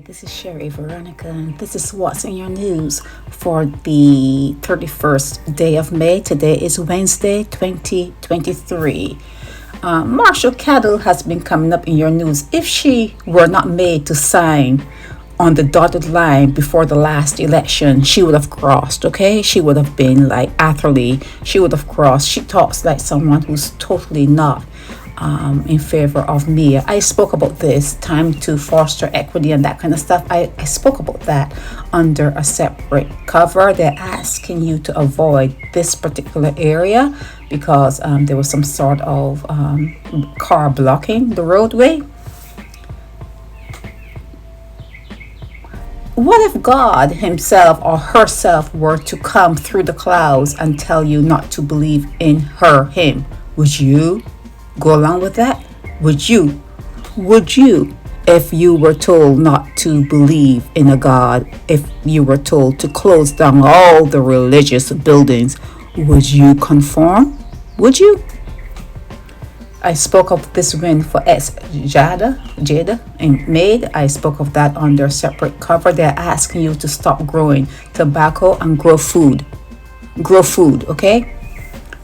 This is Sherry Veronica, and this is what's in your news for the 31st day of May. Today is Wednesday, 2023. Marshall Cattle has been coming up in your news. If she were not made to sign on the dotted line before the last election, she would have crossed, okay? She would have been like athlete. She would have crossed. She talks like someone who's totally not in favor of me. I spoke about this time to foster equity and that kind of stuff. I spoke about that under a separate cover. They're asking you to avoid this particular area because there was some sort of car blocking the roadway. What if God himself or herself were to come through the clouds and tell you not to believe in him? Would you go along with that? Would you, if you were told not to believe in a God, if you were told to close down all the religious buildings, would you conform? Would you? I spoke of this win for Jada and Maid. I spoke of that under separate cover. They're asking you to stop growing tobacco and grow food. Grow food, okay?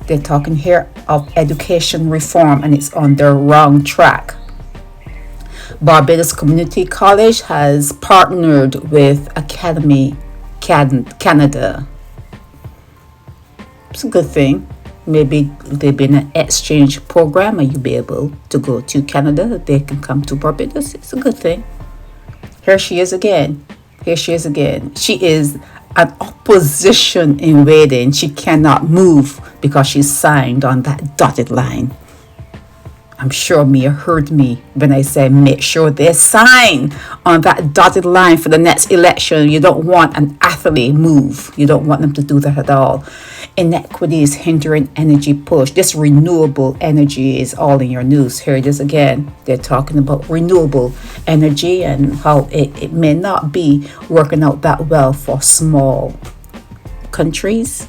They're talking here of education reform, and it's on the wrong track. Barbados Community College has partnered with Academy Canada. It's a good thing. Maybe they've been an exchange program and you'll be able to go to Canada. They can come to Barbados. It's a good thing. Here she is again. She is an opposition in waiting. She cannot move because she's signed on that dotted line. I'm sure Mia heard me when I said make sure they sign on that dotted line for the next election. You don't want an athlete move. You don't want them to do that at all. Inequity is hindering energy push. This renewable energy is all in your news. Here it is again. They're talking about renewable energy and how it may not be working out that well for small countries.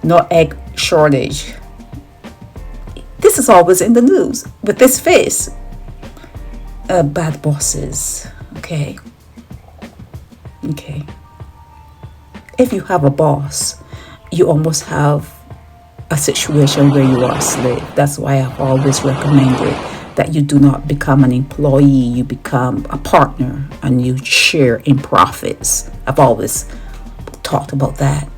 No egg shortage. This is always in the news with this face. Bad bosses. Okay. If you have a boss, you almost have a situation where you are a slave. That's why I've always recommended that you do not become an employee. You become a partner and you share in profits. I've always talked about that.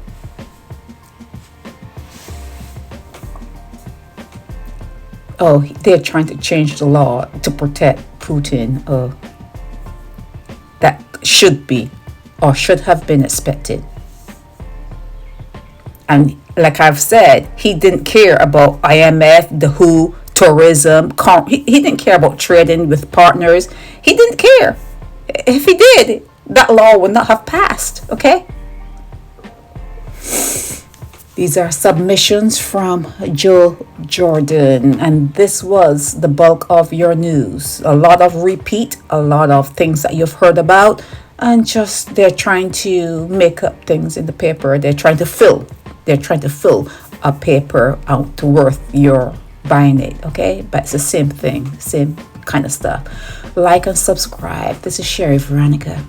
Oh, they're trying to change the law to protect Putin. That should be or should have been expected. And like I've said, he didn't care about IMF, the WHO, tourism. He didn't care about trading with partners. He didn't care. If he did, that law would not have passed. Okay? These are submissions from Joe Jordan, and this was the bulk of your news. A lot of repeat, a lot of things that you've heard about, and just they're trying to make up things in the paper. They're trying to fill a paper out to worth your buying it, okay? But it's the same thing, same kind of stuff. Like and subscribe. This is Sherry Veronica.